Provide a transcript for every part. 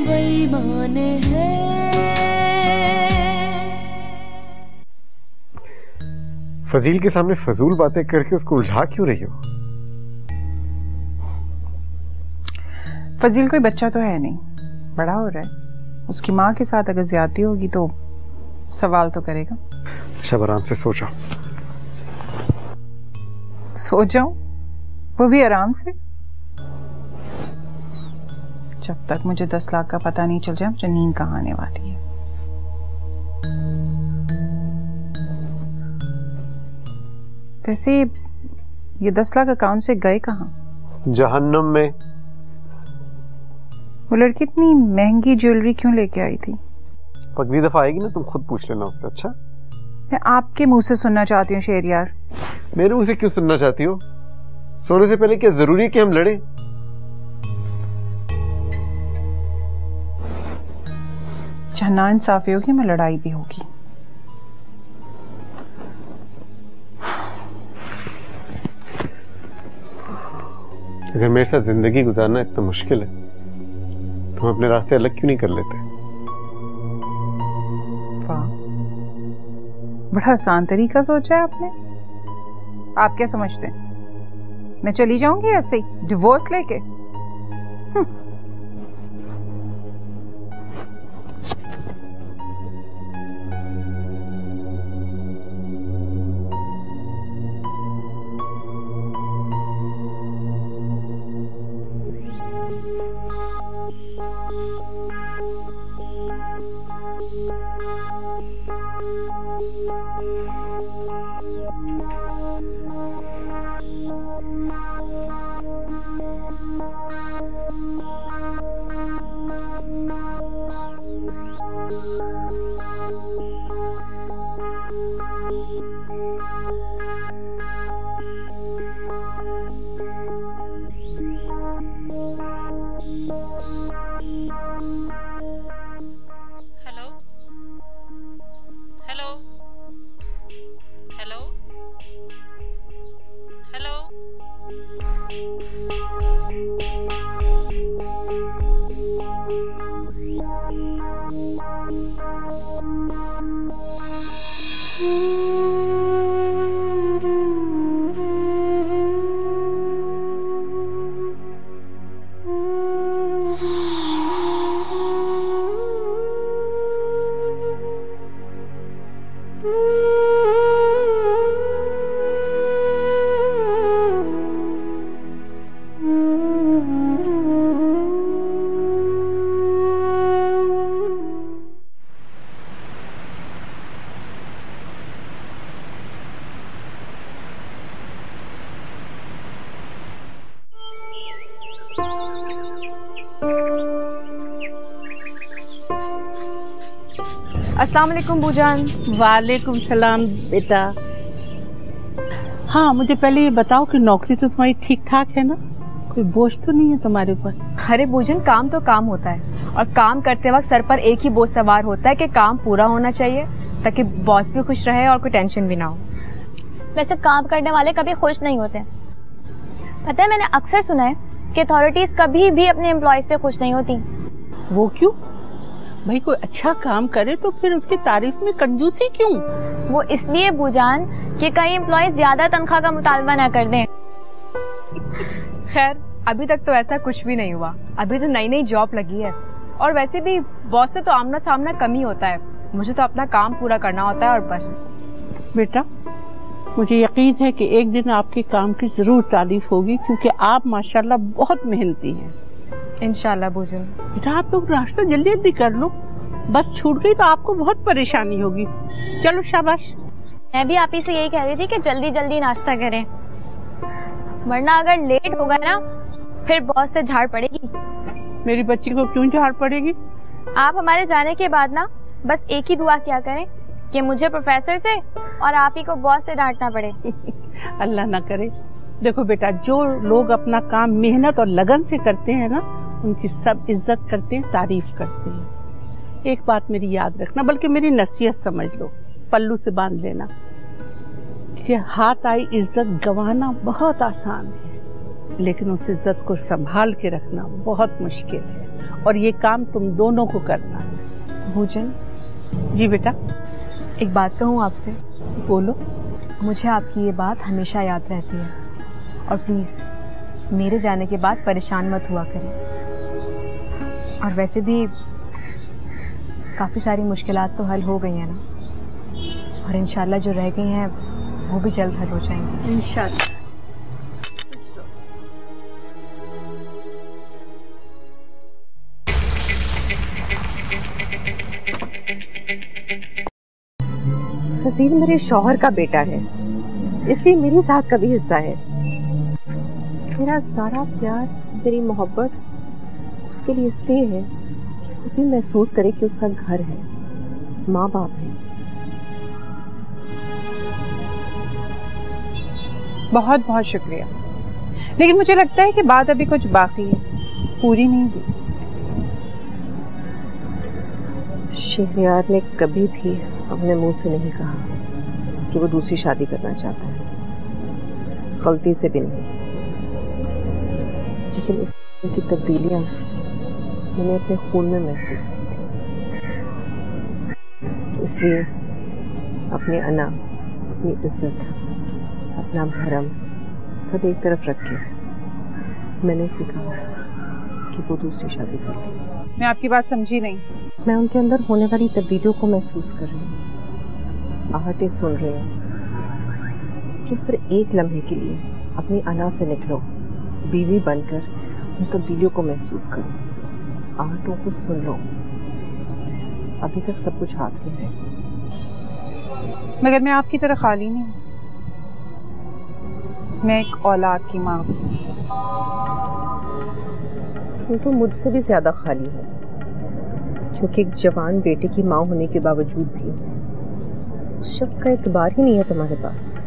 बेईमान है। फजील के सामने फजूल बातें करके उसको उलझा क्यों रही हो? फजील कोई बच्चा तो है नहीं, बड़ा हो रहा है। उसकी माँ के साथ अगर ज्यादती होगी तो सवाल तो करेगा। सब आराम से सो जाओ। सो जाऊं? वो भी आराम से? जब तक मुझे 10 लाख का पता नहीं चल जाए मुझे नींद कहाँ आने वाली है। वैसे ये 10 लाख अकाउंट से गए कहाँ? जहन्नुम में। वो लड़की इतनी महंगी ज्वेलरी क्यों लेके आई थी? अगली दफा आएगी ना तुम खुद पूछ लेना उससे। अच्छा, मैं आपके मुंह से सुनना चाहती हूँ शेर यार। मेरे मुंह से क्यों सुनना चाहती हो? सोने से पहले क्या जरूरी है कि हम लड़ें? जहाँ नाइंसाफी होगी मैं लड़ाई भी होगी। अगर मेरे साथ जिंदगी गुजारना इतना मुश्किल है तो हम अपने रास्ते अलग क्यों नहीं कर लेते? वाह, बड़ा आसान तरीका सोचा है आपने। आप क्या समझते हैं मैं चली जाऊंगी ऐसे ही डिवोर्स लेके? अस्सलाम वालेकुम बूजान। वालेकुम सलाम बेटा। हाँ, मुझे पहले ये बताओ कि नौकरी तो तुम्हारी ठीक ठाक है ना? कोई बोझ तो नहीं है तुम्हारे ऊपर? अरे बूजन, काम तो काम होता है और काम करते वक्त सर पर एक ही बोझ सवार होता है कि काम पूरा होना चाहिए ताकि बॉस भी खुश रहे और कोई टेंशन भी ना हो। वैसे काम करने वाले कभी खुश नहीं होते। पता है, मैंने अक्सर सुना है कि अथॉरिटीज कभी भी अपने एम्प्लॉयज से खुश नहीं होती। वो क्यों? भाई कोई अच्छा काम करे तो फिर उसकी तारीफ में कंजूसी क्यों? वो इसलिए बूजान कि कई एम्प्लॉयज ज्यादा तनख्वाह का मुतालबा ना कर दें। खैर, अभी तक तो ऐसा कुछ भी नहीं हुआ। अभी तो नई नई जॉब लगी है और वैसे भी बॉस से तो आमना सामना कम ही होता है। मुझे तो अपना काम पूरा करना होता है और बस। बेटा, मुझे यकीन है कि एक दिन आपके काम की जरूर तारीफ होगी क्योंकि आप माशाल्लाह बहुत मेहनती हैं। इंशाल्लाह बूजन। बेटा, आप लोग नाश्ता जल्दी जल्दी कर लो, बस छूट गई तो आपको बहुत परेशानी होगी। चलो शाबाश। मैं भी आप ही से यही कह रही थी कि जल्दी जल्दी नाश्ता करें, वरना अगर लेट हो गए ना फिर बॉस से झाड़ पड़ेगी। मेरी बच्ची को क्यों झाड़ पड़ेगी? आप हमारे जाने के बाद ना बस एक ही दुआ किया करें कि मुझे प्रोफेसर से और आप ही को बॉस से डांटना पड़े। अल्लाह ना करे। देखो बेटा, जो लोग अपना काम मेहनत और लगन से करते हैं ना, उनकी सब इज्जत करते हैं, तारीफ करते हैं। एक बात मेरी याद रखना, बल्कि मेरी नसीहत समझ लो, पल्लू से बांध लेना कि हाथ आई इज्जत गंवाना बहुत आसान है, लेकिन उस इज्जत को संभाल के रखना बहुत मुश्किल है। और ये काम तुम दोनों को करना है। भूजन, जी बेटा। एक बात कहूँ आपसे? बोलो। मुझे आपकी ये बात हमेशा याद रहती है, और प्लीज मेरे जाने के बाद परेशान मत हुआ करें। और वैसे भी काफी सारी मुश्किलात तो हल हो गई हैं ना, और इंशाल्लाह जो रह गई हैं वो भी जल्द हल हो जाएंगी इंशाल्लाह। फजील मेरे शौहर का बेटा है, इसलिए मेरी जात का भी हिस्सा है। मेरा सारा प्यार, मेरी मोहब्बत उसके लिए इसलिए है कि वो भी महसूस करे कि उसका घर है, माँ बाप है। बहुत बहुत शुक्रिया, लेकिन मुझे लगता है कि बात अभी कुछ बाकी है, पूरी नहीं हुई। शहरयार ने कभी भी अपने मुंह से नहीं कहा कि वो दूसरी शादी करना चाहता है, गलती से भी नहीं, लेकिन उसकी तब्दीलियां मैंने अपने खून में महसूस की थी। इसलिए अपनी अना, अपनी इज्जत, अपना भरम सब एक तरफ रख के मैंने उसे कहा कि वो दूसरी शादी कर ले। मैं आपकी बात समझी नहीं। मैं उनके अंदर होने वाली तब्दीलियों को महसूस कर रही हूँ, आहटें सुन रही हूँ। तुम पर एक लम्हे के लिए अपनी अना से निकलो, बीवी बनकर उन तब्दीलियों को महसूस करो, आहटों को सुन लो। अभी तक सब कुछ हाथ में है, मगर मैं आपकी तरह खाली नहीं हूँ। मैं एक औलाद की माँ हूँ। तुम तो मुझसे भी ज्यादा खाली हो, क्योंकि एक जवान बेटे की माँ होने के बावजूद भी उस शख्स का एतबार ही नहीं है तुम्हारे पास।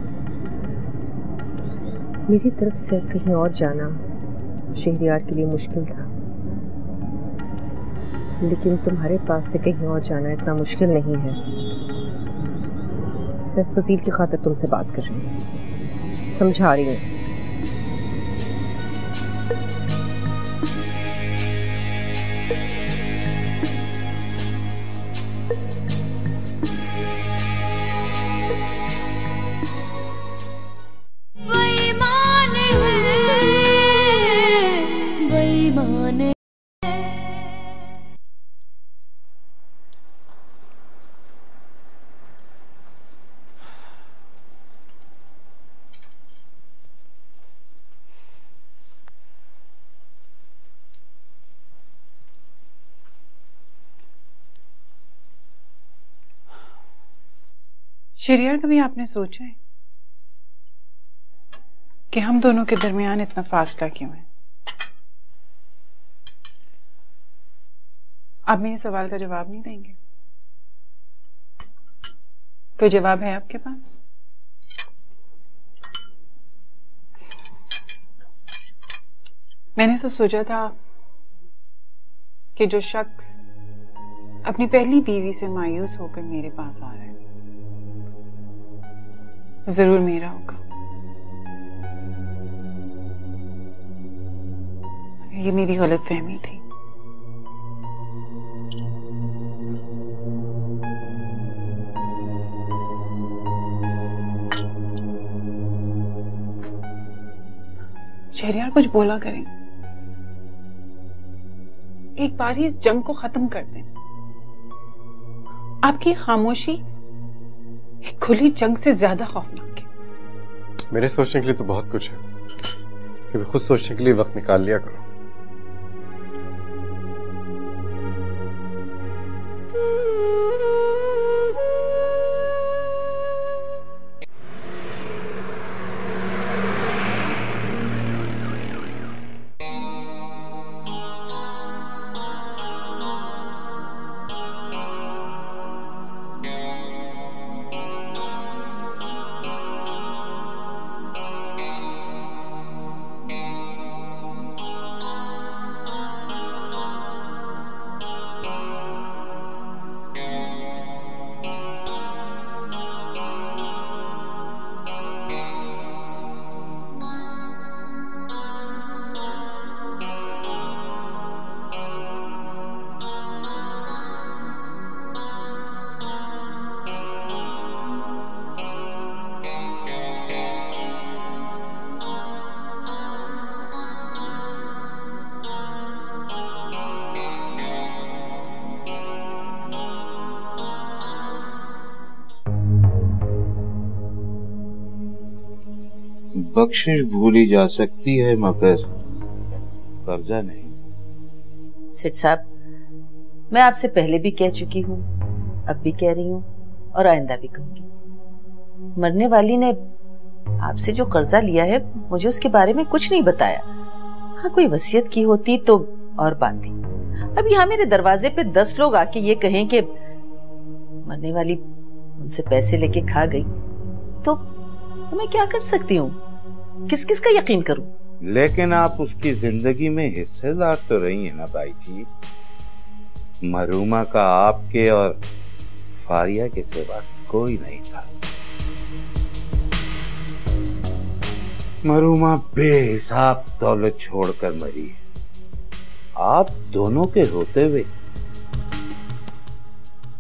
मेरी तरफ से कहीं और जाना शहरयार के लिए मुश्किल था, लेकिन तुम्हारे पास से कहीं और जाना इतना मुश्किल नहीं है। मैं फजील की खातिर तुमसे बात कर रही हूँ, समझा रही हूँ। शहरयार, कभी आपने सोचा है कि हम दोनों के दरमियान इतना फासला क्यों है? आप मेरे सवाल का जवाब नहीं देंगे? कोई जवाब है आपके पास? मैंने तो सोचा था कि जो शख्स अपनी पहली बीवी से मायूस होकर मेरे पास आ रहा है जरूर मेरा होगा। ये मेरी गलतफहमी थी। शहरयार, कुछ बोला करें, एक बार ही इस जंग को खत्म कर दें। आपकी खामोशी एक खुली जंग से ज्यादा खौफनाक है। मेरे सोचने के लिए तो बहुत कुछ है, कभी खुद सोचने के लिए वक्त निकाल लिया करो। बख्शिश भूली जा सकती है मगर कर्जा नहीं। सेठ साहब, मैं आपसे पहले भी कह चुकी हूँ, अब भी कह रही हूँ और आइंदा भी कहूंगी, मरने वाली ने आपसे जो कर्जा लिया है मुझे उसके बारे में कुछ नहीं बताया। हाँ, कोई वसीयत की होती तो और बात थी। अब यहाँ मेरे दरवाजे पे 10 लोग आके ये कहें कि मरने वाली उनसे पैसे लेके खा गई, तो मैं क्या कर सकती हूँ? किस किस का यकीन करूं? लेकिन आप उसकी जिंदगी में हिस्सेदार तो रही है ना भाई जी। मरूमा का आपके और फारिया के सिवा कोई नहीं था। मरूमा बेहिसाब दौलत छोड़कर मरी है। आप दोनों के रोते हुए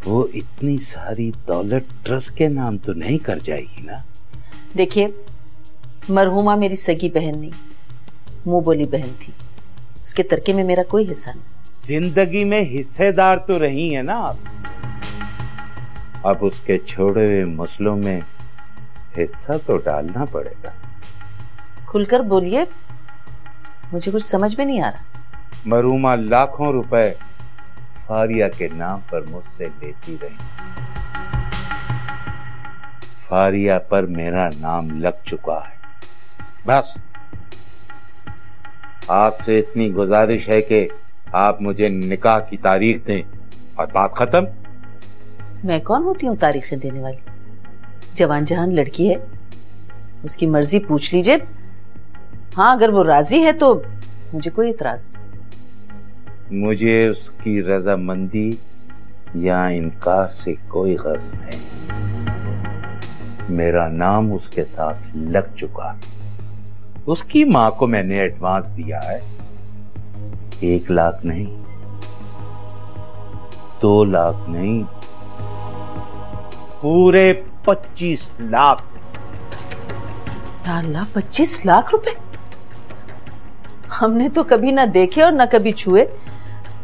वो इतनी सारी दौलत ट्रस्ट के नाम तो नहीं कर जाएगी ना? देखिए, मरहुमा मेरी सगी बहन नहीं, मुंह बोली बहन थी। उसके तरके में मेरा कोई हिस्सा नहीं। जिंदगी में हिस्सेदार तो रही है ना आप। अब उसके छोड़े हुए मसलों में हिस्सा तो डालना पड़ेगा। खुलकर बोलिए, मुझे कुछ समझ में नहीं आ रहा। मरूमा लाखों रुपए फारिया के नाम पर मुझसे लेती रही। फारिया पर मेरा नाम लग चुका है। बस आपसे इतनी गुजारिश है कि आप मुझे निकाह की तारीख दें और बात खत्म। मैं कौन होती हूँ तारीखें देने वाली? जवान जहान लड़की है, उसकी मर्जी पूछ लीजिए। हाँ, अगर वो राजी है तो मुझे कोई इतराज नहीं। मुझे उसकी रजामंदी या इनकार से कोई गर्ज नहीं। मेरा नाम उसके साथ लग चुका है। उसकी मां को मैंने एडवांस दिया है। 1 लाख नहीं, 2 लाख नहीं, पूरे 25 लाख। 25 लाख रुपए? हमने तो कभी ना देखे और ना कभी छुए।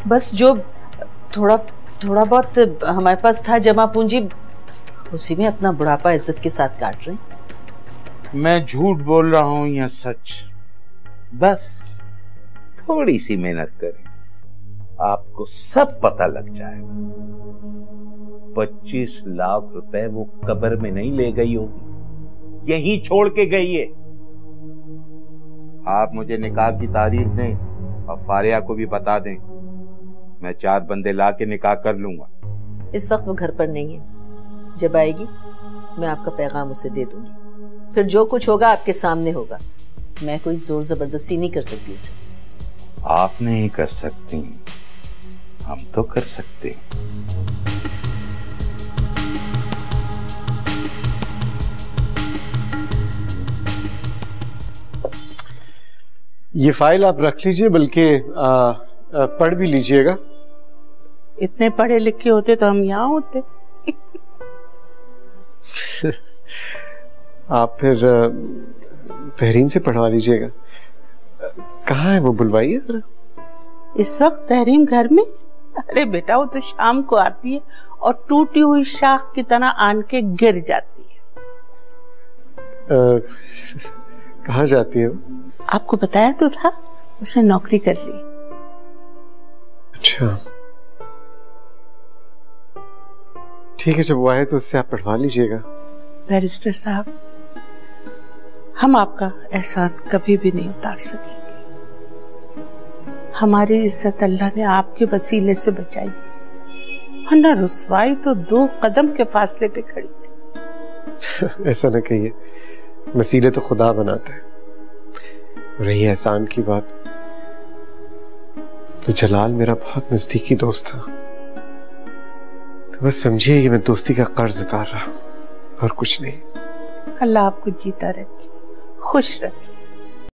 बस जो थोड़ा बहुत हमारे पास था जमा पूंजी, उसी में अपना बुढ़ापा इज्जत के साथ काट रहे हैं। मैं झूठ बोल रहा हूं या सच? बस थोड़ी सी मेहनत करें, आपको सब पता लग जाएगा। 25 लाख रुपए वो कब्र में नहीं ले गई होगी, यहीं छोड़ के गई है। आप मुझे निकाह की तारीख दें और फारिया को भी बता दें। मैं 4 बंदे ला के निकाह कर लूंगा। इस वक्त वो घर पर नहीं है। जब आएगी मैं आपका पैगाम उसे दे दूंगी। फिर जो कुछ होगा आपके सामने होगा। मैं कोई जोर जबरदस्ती नहीं कर सकती उसे। आप नहीं कर सकती, हम तो कर सकते हैं। ये फाइल आप रख लीजिए, बल्कि पढ़ भी लीजिएगा। इतने पढ़े लिखे होते तो हम यहाँ होते। आप फिर तहरीन से पढ़वा लीजिएगा। कहाँ है वो, बुलवाइए जरा। इस वक्त तहरीम घर में? अरे बेटा, वो तो शाम को आती है और टूटी हुई शाख की तरह आन के गिर जाती है। कहाँ जाती है वो? आपको बताया तो था, उसने नौकरी कर ली। अच्छा, ठीक है, जब वो आए तो उससे आप पढ़वा लीजिएगा। बैरिस्टर साहब, हम आपका एहसान कभी भी नहीं उतार सकेंगे। हमारी इज्जत अल्लाह ने आपके वसीले से बचाई, वरना रुसवाई तो 2 कदम के फासले पे खड़ी थी। ऐसा न कहिए, वसीले तो खुदा बनाता है। रही एहसान की बात, तो जलाल मेरा बहुत नजदीकी दोस्त था। तो बस समझिए कि मैं दोस्ती का कर्ज उतार रहा हूं और कुछ नहीं। अल्लाह आपको जीता रखे, खुश रखे।